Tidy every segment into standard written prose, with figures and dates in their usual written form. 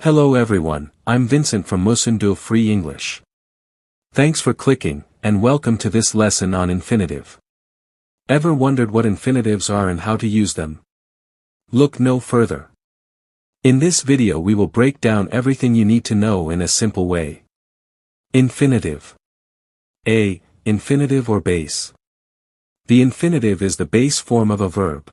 Hello everyone, I'm Vincent from Musundu Free English. Thanks for clicking, and welcome to this lesson on infinitive. Ever wondered what infinitives are and how to use them? Look no further. In this video we will break down everything you need to know in a simple way. Infinitive. A. Infinitive or base. The infinitive is the base form of a verb.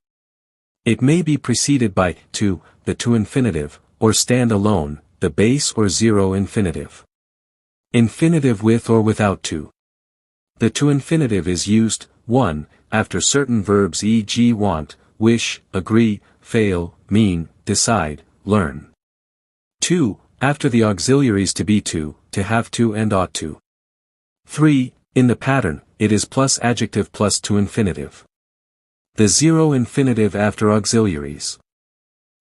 It may be preceded by to, the to-infinitive, or stand alone, the base or zero infinitive. Infinitive with or without to. The to-infinitive is used, 1. After certain verbs e.g. want, wish, agree, fail, mean, decide, learn. 2. After the auxiliaries to be to have to and ought to. 3. In the pattern, it is plus adjective plus to-infinitive. The zero infinitive after auxiliaries.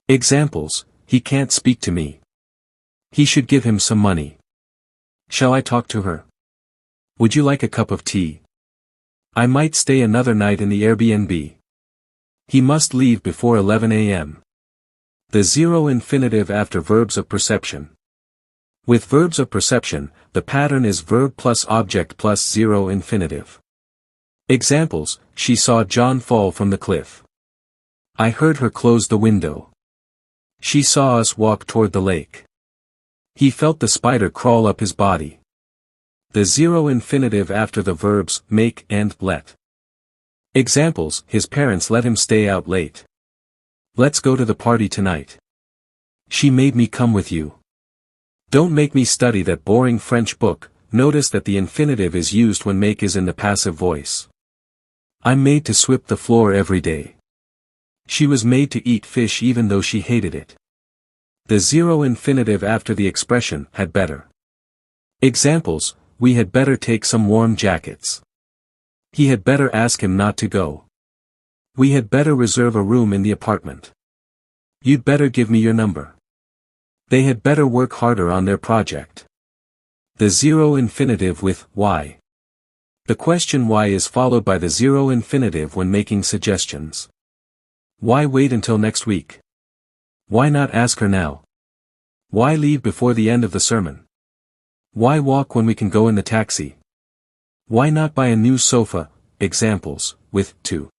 Examples: he can't speak to me. He should give him some money. Shall I talk to her? Would you like a cup of tea? I might stay another night in the Airbnb. He must leave before 11 a.m. The zero infinitive after verbs of perception. With verbs of perception, the pattern is verb plus object plus zero infinitive. Examples: she saw John fall from the cliff. I heard her close the window. She saw us walk toward the lake. He felt the spider crawl up his body. The zero infinitive after the verbs make and let. Examples: his parents let him stay out late. Let's go to the party tonight. She made me come with you. Don't make me study that boring French book. Notice that the infinitive is used when make is in the passive voice. I'm made to sweep the floor every day. She was made to eat fish even though she hated it. The zero infinitive after the expression had better. Examples: we had better take some warm jackets. He had better ask him not to go. We had better reserve a room in the apartment. You'd better give me your number. They had better work harder on their project. The zero infinitive with why. The question why is followed by the zero infinitive when making suggestions. Why wait until next week? Why not ask her now? Why leave before the end of the sermon? Why walk when we can go in the taxi? Why not buy a new sofa? Examples, with to.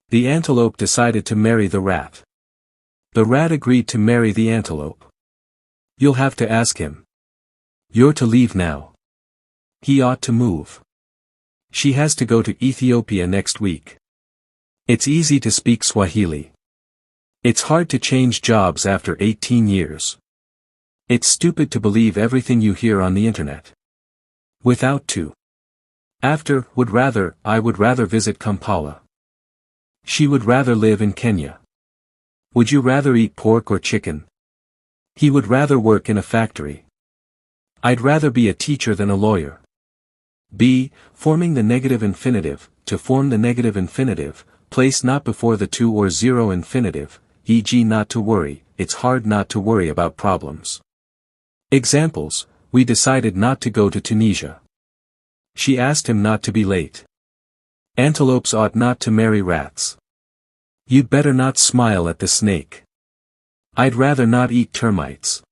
The antelope decided to marry the rat. The rat agreed to marry the antelope. You'll have to ask him. You're to leave now. He ought to move. She has to go to Ethiopia next week. It's easy to speak Swahili. It's hard to change jobs after 18 years. It's stupid to believe everything you hear on the internet. Without to. After, would rather, I would rather visit Kampala. She would rather live in Kenya. Would you rather eat pork or chicken? He would rather work in a factory. I'd rather be a teacher than a lawyer. B. Forming the negative infinitive. To form the negative infinitive, place not before the to or zero infinitive, e.g. not to worry. It's hard not to worry about problems. Examples: we decided not to go to Tunisia. She asked him not to be late. Antelopes ought not to marry rats. You'd better not smile at the snake. I'd rather not eat termites.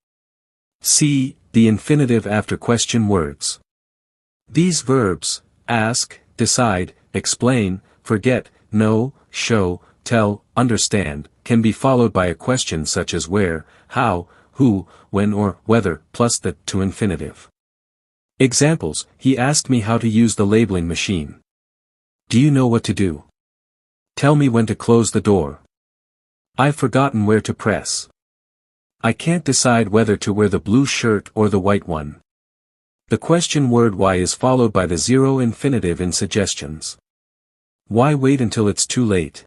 C. The infinitive after question words. These verbs, ask, decide, explain, forget, know, show, tell, understand, can be followed by a question such as where, how, who, when or whether, plus the to infinitive. Examples: he asked me how to use the labeling machine. Do you know what to do? Tell me when to close the door. I've forgotten where to press. I can't decide whether to wear the blue shirt or the white one. The question word why is followed by the zero infinitive in suggestions. Why wait until it's too late?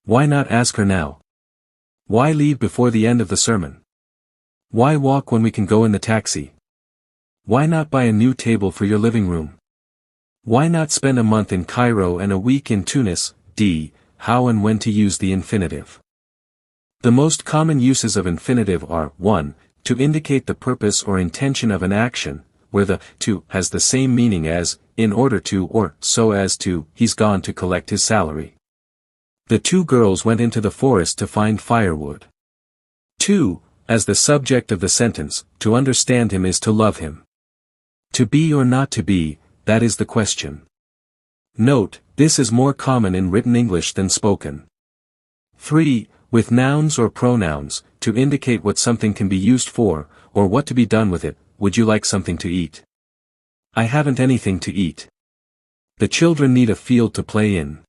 Why not ask her now? Why leave before the end of the sermon? Why walk when we can go in the taxi? Why not buy a new table for your living room? Why not spend a month in Cairo and a week in Tunis? D. How and when to use the infinitive. The most common uses of infinitive are 1. To indicate the purpose or intention of an action, where the to has the same meaning as in order to or so as to. He's gone to collect his salary. The two girls went into the forest to find firewood. 2. as the subject of the sentence, to understand him is to love him. To be or not to be, that is the question. Note, this is more common in written English than spoken. 3. With nouns or pronouns, to indicate what something can be used for, or what to be done with it. Would you like something to eat? I haven't anything to eat. The children need a field to play in.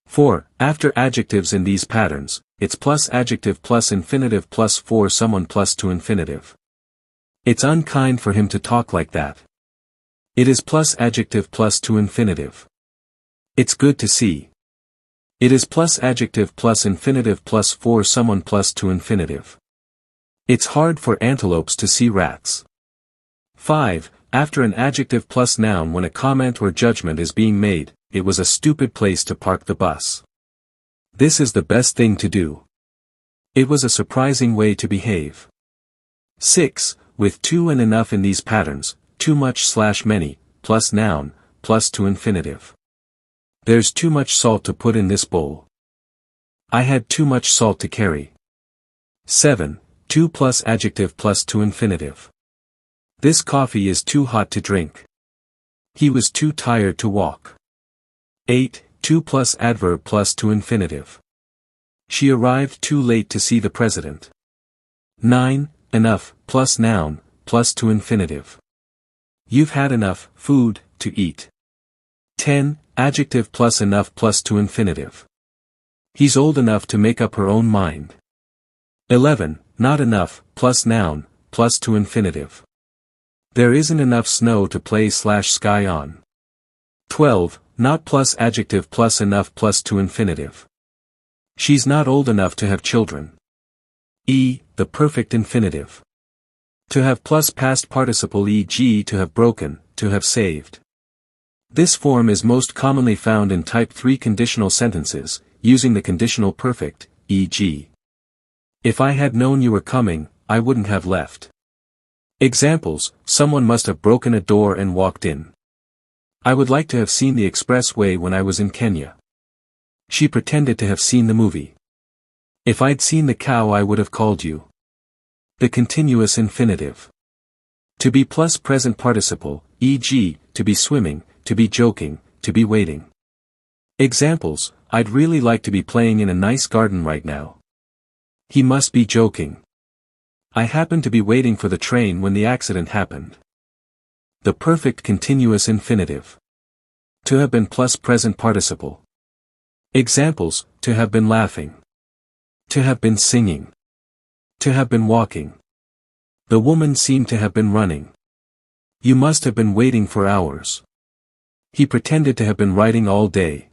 4. After adjectives in these patterns, it's plus adjective plus infinitive plus for someone plus to infinitive. It's unkind for him to talk like that. It is plus adjective plus to infinitive. It's good to see. It is plus adjective plus infinitive plus for someone plus to infinitive. It's hard for antelopes to see rats. 5. After an adjective plus noun when a comment or judgment is being made, it was a stupid place to park the bus. This is the best thing to do. It was a surprising way to behave. 6. With too and enough in these patterns, too much/many, plus noun, plus to infinitive. There's too much salt to put in this bowl. I had too much salt to carry. 7. Too plus adjective plus to infinitive. This coffee is too hot to drink. He was too tired to walk. 8. Too plus adverb plus to infinitive. She arrived too late to see the president. 9. Enough, plus noun, plus to infinitive. You've had enough food to eat. 10. Adjective plus enough plus to infinitive. He's old enough to make up her own mind. 11. Not enough, plus noun, plus to infinitive. There isn't enough snow to play/sky on. 12. Not plus adjective plus enough plus to infinitive. She's not old enough to have children. E. The perfect infinitive. To have plus past participle, e.g. to have broken, to have saved. This form is most commonly found in type 3 conditional sentences, using the conditional perfect, e.g. If I had known you were coming, I wouldn't have left. Examples: someone must have broken a door and walked in. I would like to have seen the expressway when I was in Kenya. She pretended to have seen the movie. If I'd seen the cow, I would have called you. The continuous infinitive. To be plus present participle, e.g., to be swimming, to be joking, to be waiting. Examples: I'd really like to be playing in a nice garden right now. He must be joking. I happened to be waiting for the train when the accident happened. The perfect continuous infinitive. To have been plus present participle. Examples: to have been laughing. To have been singing. To have been walking. The woman seemed to have been running. You must have been waiting for hours. He pretended to have been writing all day.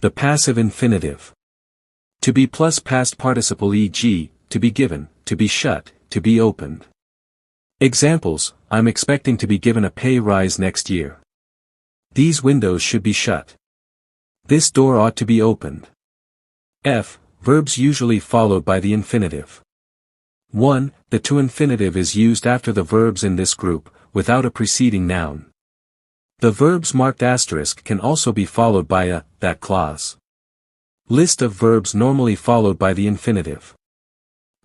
The passive infinitive. To be plus past participle, e.g., to be given, to be shut, to be opened. Examples: I'm expecting to be given a pay rise next year. These windows should be shut. This door ought to be opened. F. Verbs usually followed by the infinitive. 1. The to infinitive is used after the verbs in this group, without a preceding noun. The verbs marked asterisk can also be followed by a that clause. List of verbs normally followed by the infinitive.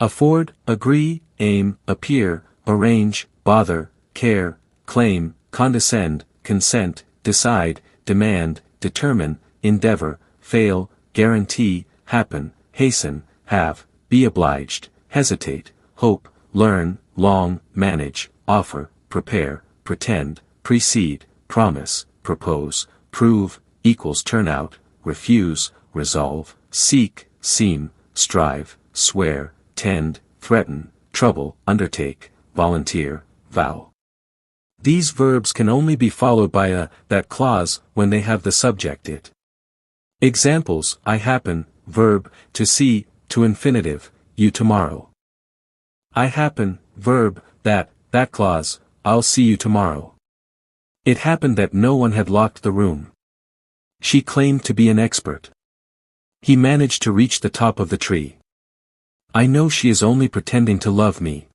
Afford, agree, aim, appear, arrange, bother, care, claim, condescend, consent, decide, demand, determine, endeavor, fail, guarantee, happen, hasten, have, be obliged, hesitate, hope, learn, long, manage, offer, prepare, pretend, precede, promise, propose, prove, equals turnout, refuse, resolve, seek, seem, strive, swear, tend, threaten, trouble, undertake, volunteer, vow. These verbs can only be followed by a that clause when they have the subject it. Examples: I happen, verb, to see, to infinitive, you tomorrow. I happen, verb, that clause, I'll see you tomorrow. It happened that no one had locked the room. She claimed to be an expert. He managed to reach the top of the tree. I know she is only pretending to love me.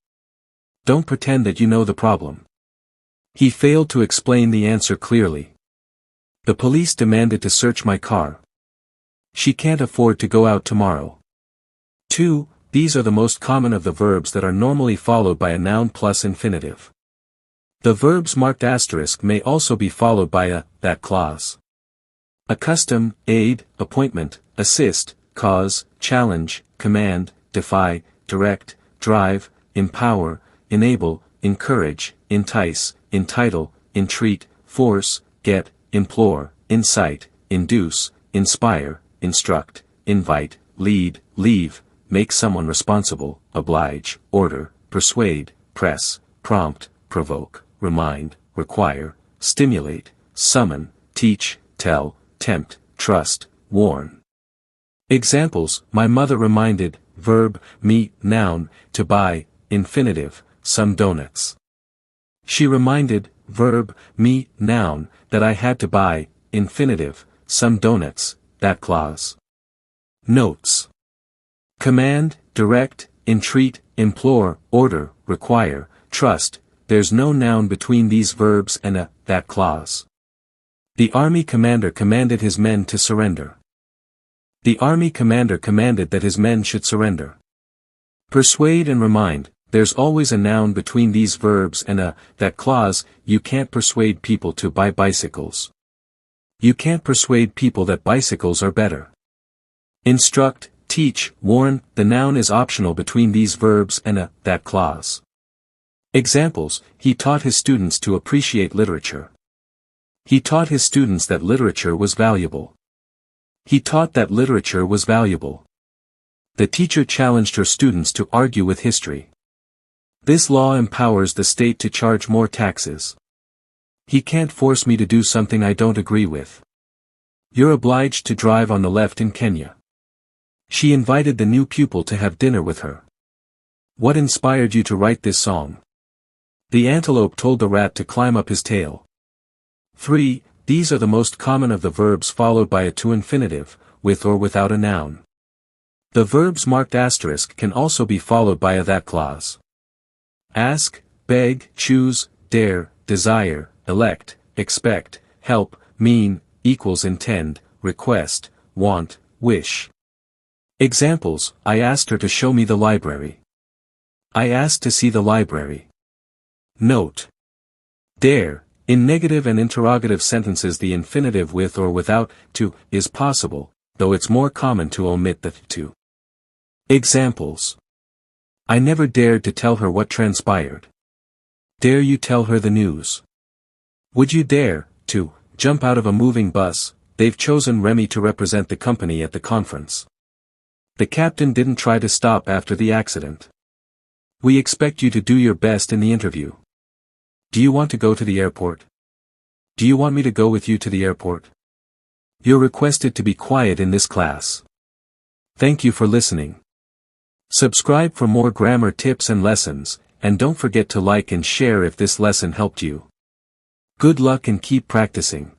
Don't pretend that you know the problem. He failed to explain the answer clearly. The police demanded to search my car. She can't afford to go out tomorrow. 2. these are the most common of the verbs that are normally followed by a noun plus infinitive. The verbs marked asterisk may also be followed by a that clause. Accustom, aid, appointment, assist, cause, challenge, command, defy, direct, drive, empower, enable, encourage, entice, entitle, entreat, force, get, implore, incite, induce, inspire, instruct, invite, lead, leave, make someone responsible, oblige, order, persuade, press, prompt, provoke, remind, require, stimulate, summon, teach, tell, tempt, trust, warn. Examples: my mother reminded, verb, me, noun, to buy, infinitive, some donuts. She reminded, verb, me, noun, that I had to buy, infinitive, some donuts, that clause. Notes: command, direct, entreat, implore, order, require, trust. There's no noun between these verbs and a that clause. The army commander commanded his men to surrender. The army commander commanded that his men should surrender. Persuade and remind, there's always a noun between these verbs and a that clause. You can't persuade people to buy bicycles. You can't persuade people that bicycles are better. Instruct, teach, warn, the noun is optional between these verbs and a that clause. Examples: he taught his students to appreciate literature. He taught his students that literature was valuable. He taught that literature was valuable. The teacher challenged her students to argue with history. This law empowers the state to charge more taxes. He can't force me to do something I don't agree with. You're obliged to drive on the left in Kenya. She invited the new pupil to have dinner with her. What inspired you to write this song? The antelope told the rat to climb up his tail. 3. These are the most common of the verbs followed by a to-infinitive, with or without a noun. The verbs marked asterisk can also be followed by a that clause. Ask, beg, choose, dare, desire, elect, expect, help, mean, equals intend, request, want, wish. Examples: I asked her to show me the library. I asked to see the library. Note: dare. In negative and interrogative sentences the infinitive with or without to is possible, though it's more common to omit the to. Examples: I never dared to tell her what transpired. Dare you tell her the news? Would you dare to jump out of a moving bus? They've chosen Remy to represent the company at the conference. The captain didn't try to stop after the accident. We expect you to do your best in the interview. Do you want to go to the airport? Do you want me to go with you to the airport? You're requested to be quiet in this class. Thank you for listening. Subscribe for more grammar tips and lessons, and don't forget to like and share if this lesson helped you. Good luck and keep practicing.